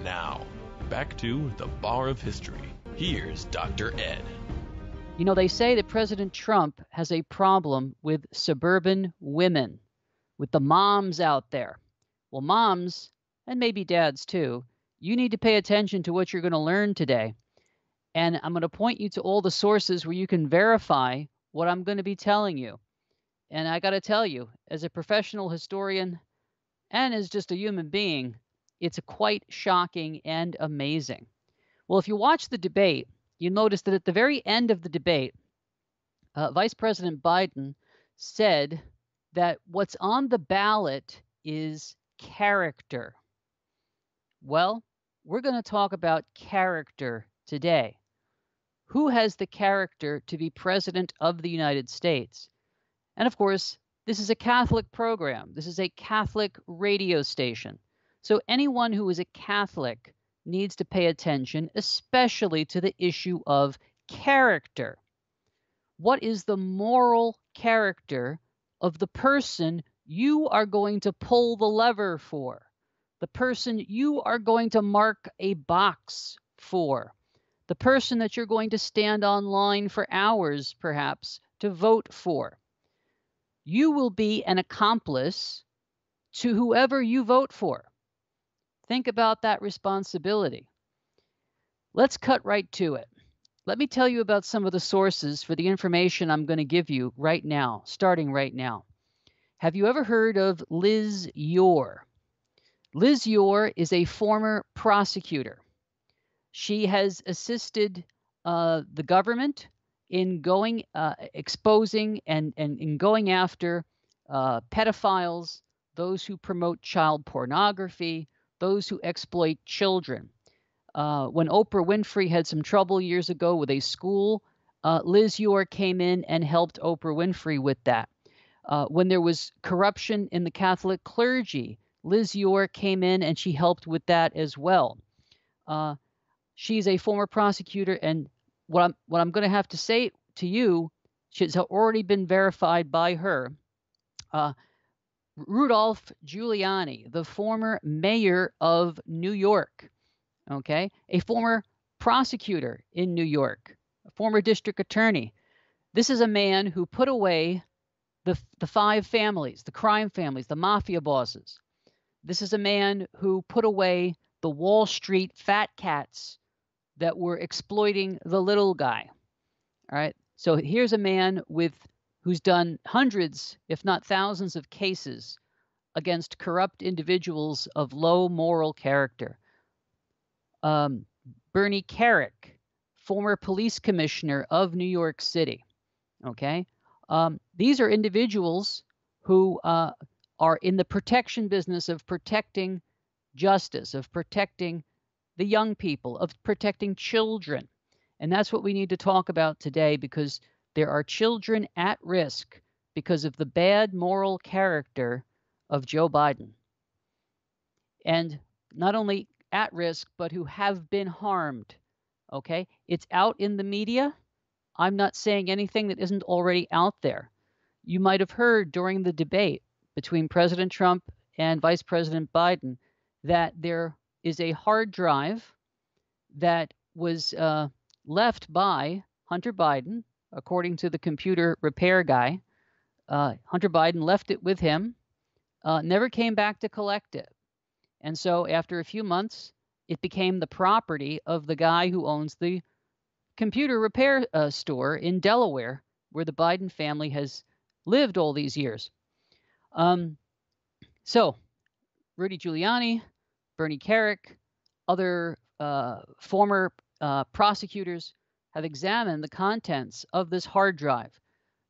now, back to the Bar of History. Here's Dr. Ed. You know, they say that President Trump has a problem with suburban women, with the moms out there. Well, moms, and maybe dads too, you need to pay attention to what you're going to learn today. And I'm going to point you to all the sources where you can verify what I'm going to be telling you. And I got to tell you, as a professional historian and as just a human being, it's quite shocking and amazing. Well, if you watch the debate, you notice that at the very end of the debate, Vice President Biden said that what's on the ballot is character. Well, we're going to talk about character today. Who has the character to be president of the United States? And of course, this is a Catholic program. This is a Catholic radio station. So anyone who is a Catholic needs to pay attention, especially to the issue of character. What is the moral character of the person you are going to pull the lever for? The person you are going to mark a box for? The person that you're going to stand online for hours, perhaps, to vote for? You will be an accomplice to whoever you vote for. Think about that responsibility. Let's cut right to it. Let me tell you about some of the sources for the information I'm going to give you right now, starting right now. Have you ever heard of Liz Yore? Liz Yore is a former prosecutor. She has assisted the government in exposing and in going after pedophiles, those who promote child pornography, those who exploit children. When Oprah Winfrey had some trouble years ago with a school, Liz Yore came in and helped Oprah Winfrey with that. When there was corruption in the Catholic clergy, Liz Yore came in and she helped with that as well. She's a former prosecutor, and what I'm going to have to say to you, she's already been verified by her. Rudolph Giuliani, the former mayor of New York, okay, a former prosecutor in New York, a former district attorney. This is a man who put away the five families, the crime families, the mafia bosses. This is a man who put away the Wall Street fat cats that were exploiting the little guy. All right. So here's a man who's done hundreds, if not thousands, of cases against corrupt individuals of low moral character. Bernie Kerik, former police commissioner of New York City. Okay. These are individuals who are in the protection business of protecting justice, of protecting the young people, of protecting children. And that's what we need to talk about today, because there are children at risk because of the bad moral character of Joe Biden. And not only at risk, but who have been harmed. Okay? It's out in the media. I'm not saying anything that isn't already out there. You might have heard during the debate between President Trump and Vice President Biden that there is a hard drive that was left by Hunter Biden, according to the computer repair guy. Hunter Biden left it with him, never came back to collect it. And so after a few months, it became the property of the guy who owns the computer repair store in Delaware, where the Biden family has lived all these years. So Rudy Giuliani, Bernie Kerik, other former prosecutors have examined the contents of this hard drive.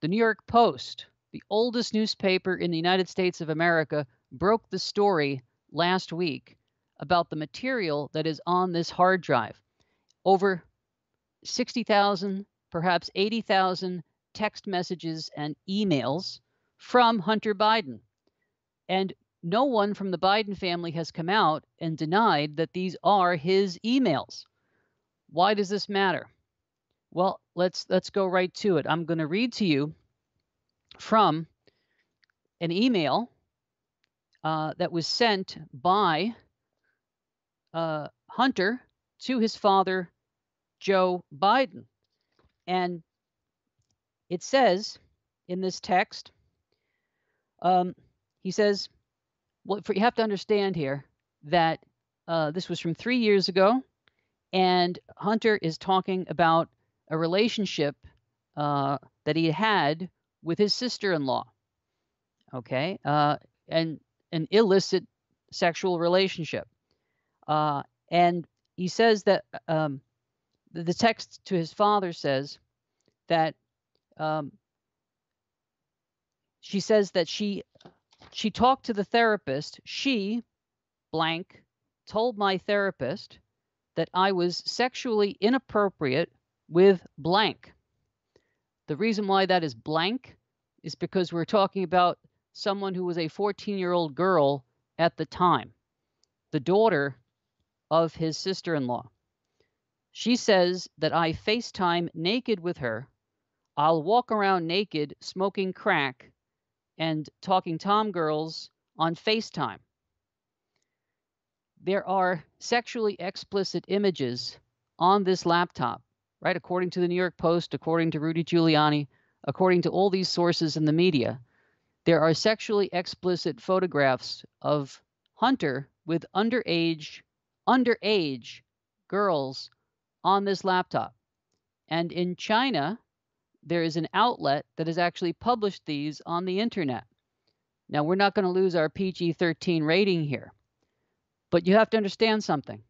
The New York Post, the oldest newspaper in the United States of America, broke the story last week about the material that is on this hard drive. Over 60,000, perhaps 80,000 text messages and emails from Hunter Biden. And no one from the Biden family has come out and denied that these are his emails. Why does this matter? Well, let's go right to it. I'm going to read to you from an email that was sent by Hunter to his father, Joe Biden. And it says in this text, he says, well, you have to understand here that this was from 3 years ago, and Hunter is talking about a relationship that he had with his sister-in-law, okay, and an illicit sexual relationship. And he says that the text to his father says that she says that she talked to the therapist. She, blank, told my therapist that I was sexually inappropriate with blank. The reason why that is blank is because we're talking about someone who was a 14-year-old girl at the time, the daughter of his sister-in-law. She says that I FaceTime naked with her. I'll walk around naked, smoking crack, and talking tom girls on FaceTime. There are sexually explicit images on this laptop, right? According to the New York Post, according to Rudy Giuliani, according to all these sources in the media, there are sexually explicit photographs of Hunter with underage girls on this laptop. And in China, there is an outlet that has actually published these on the internet. Now, we're not going to lose our PG-13 rating here, but you have to understand something.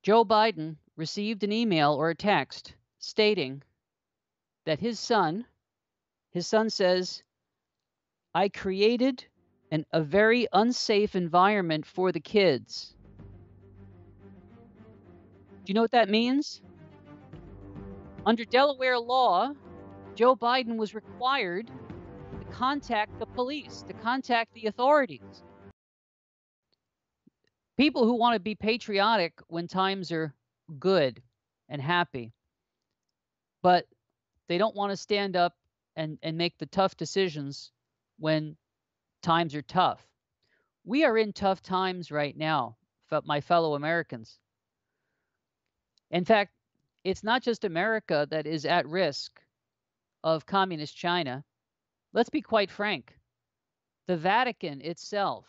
Joe Biden received an email or a text stating that his son says, I created a very unsafe environment for the kids. Do you know what that means? Under Delaware law, Joe Biden was required to contact the police, to contact the authorities. People who want to be patriotic when times are good and happy, but they don't want to stand up and make the tough decisions when times are tough. We are in tough times right now, my fellow Americans. In fact, it's not just America that is at risk of communist China. Let's be quite frank. The Vatican itself,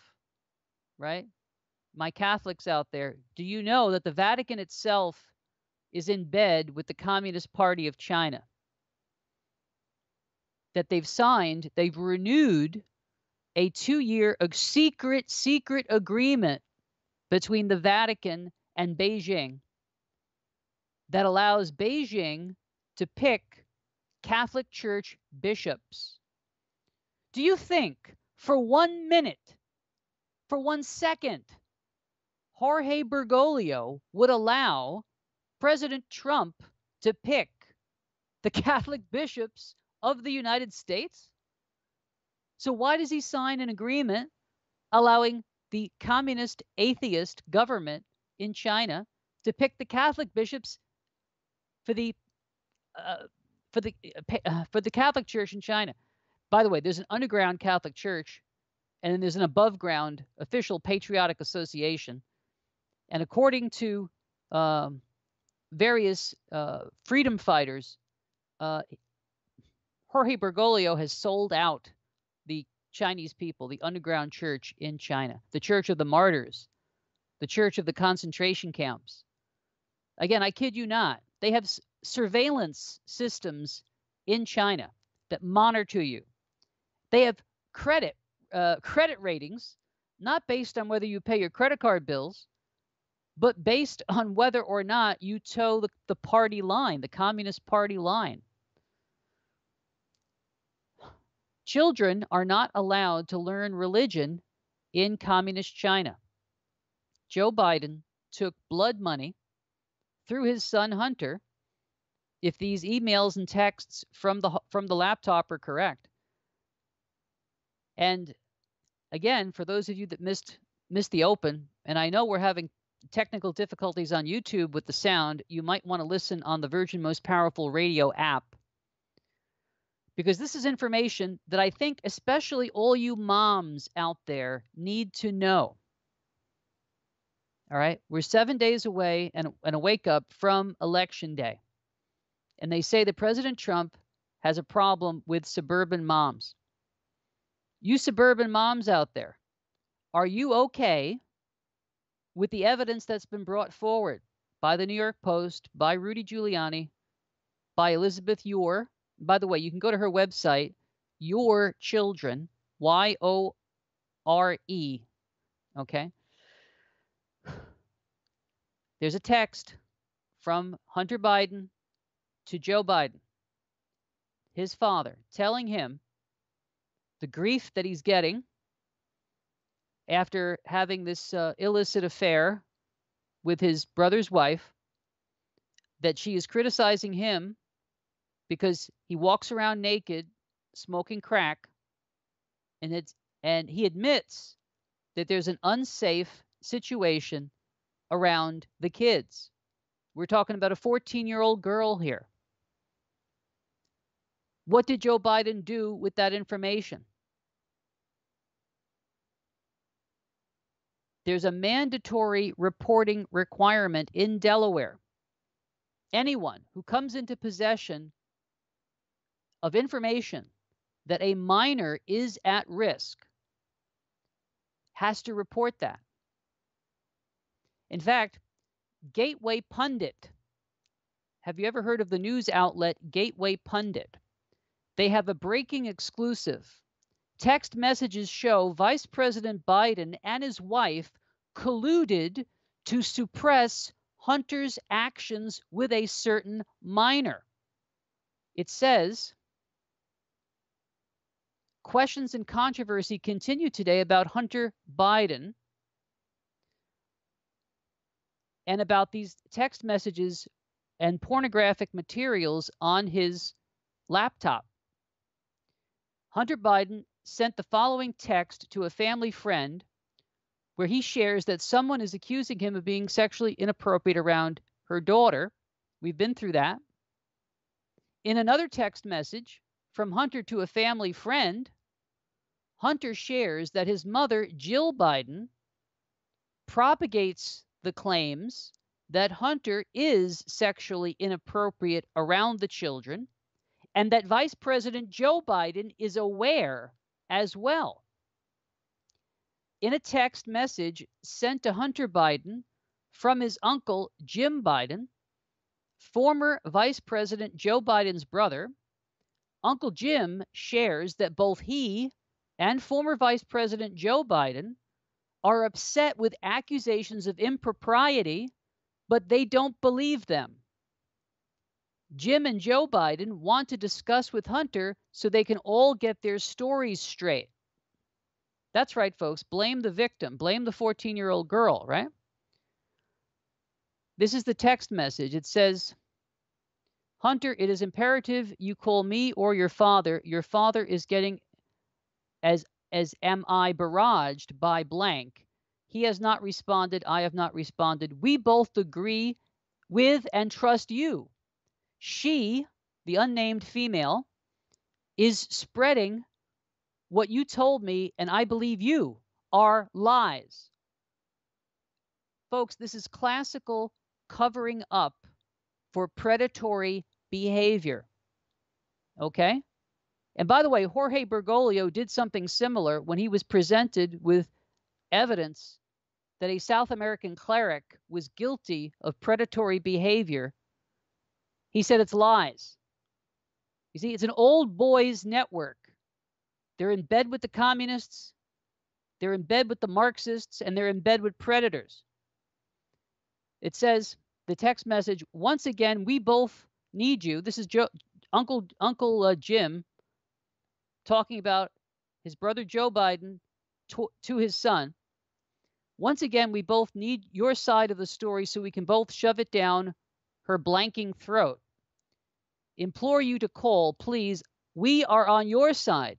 right? My Catholics out there, do you know that the Vatican itself is in bed with the Communist Party of China? That they've renewed a 2-year secret agreement between the Vatican and Beijing that allows Beijing to pick Catholic Church bishops. Do you think for 1 minute, for 1 second, Jorge Bergoglio would allow President Trump to pick the Catholic bishops of the United States? So why does he sign an agreement allowing the communist atheist government in China to pick the Catholic bishops for the Catholic Church in China? By the way, there's an underground Catholic Church, and then there's an above ground official patriotic association. And according to various freedom fighters, Jorge Bergoglio has sold out the Chinese people, the underground church in China, the Church of the Martyrs, the Church of the concentration camps. Again, I kid you not. They have surveillance systems in China that monitor you. They have credit ratings, not based on whether you pay your credit card bills, but based on whether or not you toe the party line, the Communist Party line. Children are not allowed to learn religion in Communist China. Joe Biden took blood money through his son Hunter, if these emails and texts from the laptop are correct. And again, for those of you that missed the open, and I know we're having technical difficulties on YouTube with the sound, you might want to listen on the Virgin Most Powerful Radio app, because this is information that I think especially all you moms out there need to know. All right. We're 7 days away and a wake up from Election Day. And they say that President Trump has a problem with suburban moms. You suburban moms out there, are you okay with the evidence that's been brought forward by the New York Post, by Rudy Giuliani, by Elizabeth Yore? By the way, you can go to her website, Your Children, Yore. Okay. There's a text from Hunter Biden to Joe Biden, his father, telling him the grief that he's getting after having this illicit affair with his brother's wife, that she is criticizing him because he walks around naked, smoking crack, and he admits that there's an unsafe situation around the kids. We're talking about a 14-year-old girl here. What did Joe Biden do with that information? There's a mandatory reporting requirement in Delaware. Anyone who comes into possession of information that a minor is at risk has to report that. In fact, Gateway Pundit, have you ever heard of the news outlet Gateway Pundit? They have a breaking exclusive. Text messages show Vice President Biden and his wife colluded to suppress Hunter's actions with a certain minor. It says, questions and controversy continue today about Hunter Biden and about these text messages and pornographic materials on his laptop. Hunter Biden sent the following text to a family friend where he shares that someone is accusing him of being sexually inappropriate around her daughter. We've been through that. In another text message from Hunter to a family friend, Hunter shares that his mother, Jill Biden, propagates the claims that Hunter is sexually inappropriate around the children and that Vice President Joe Biden is aware as well. In a text message sent to Hunter Biden from his uncle, Jim Biden, former Vice President Joe Biden's brother, Uncle Jim shares that both he and former Vice President Joe Biden are upset with accusations of impropriety, but they don't believe them. Jim and Joe Biden want to discuss with Hunter so they can all get their stories straight. That's right, folks. Blame the victim. Blame the 14-year-old girl, right? This is the text message. It says, Hunter, it is imperative you call me or your father. Your father is getting, as am I, barraged by blank. He has not responded. I have not responded. We both agree with and trust you. She, the unnamed female, is spreading what you told me, and I believe you, are lies. Folks, this is classical covering up for predatory behavior. Okay? And by the way, Jorge Bergoglio did something similar when he was presented with evidence that a South American cleric was guilty of predatory behavior. He said it's lies. You see, it's an old boys network. They're in bed with the communists, they're in bed with the Marxists, and they're in bed with predators. It says, the text message, once again, we both need you. This is Uncle Jim talking about his brother Joe Biden to his son. Once again, we both need your side of the story so we can both shove it down her blanking throat. Implore you to call, please. We are on your side.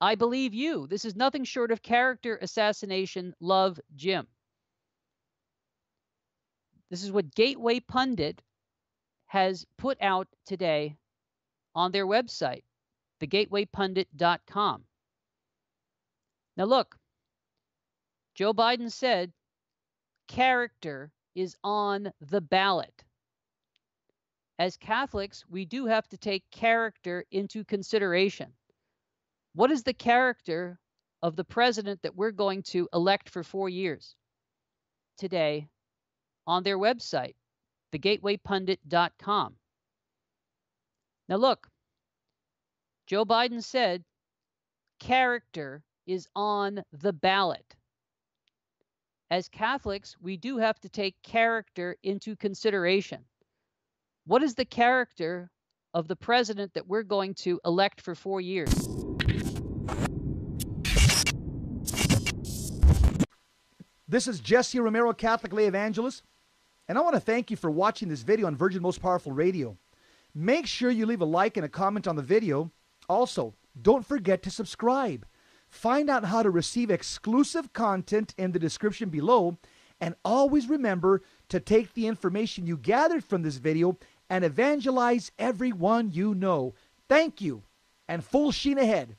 I believe you. This is nothing short of character assassination. Love, Jim. This is what Gateway Pundit has put out today on their website, thegatewaypundit.com. Now look, Joe Biden said, character is on the ballot? As Catholics, we do have to take character into consideration. What is the character of the president that we're going to elect for 4 years? Today, on their website, thegatewaypundit.com. Now look, Joe Biden said character is on the ballot. As Catholics, we do have to take character into consideration. What is the character of the president that we're going to elect for 4 years? This is Jesse Romero, Catholic Lay Evangelist, and I want to thank you for watching this video on Virgin Most Powerful Radio. Make sure you leave a like and a comment on the video. Also, don't forget to subscribe. Find out how to receive exclusive content in the description below, and always remember to take the information you gathered from this video and evangelize everyone you know. Thank you, and full sheen ahead.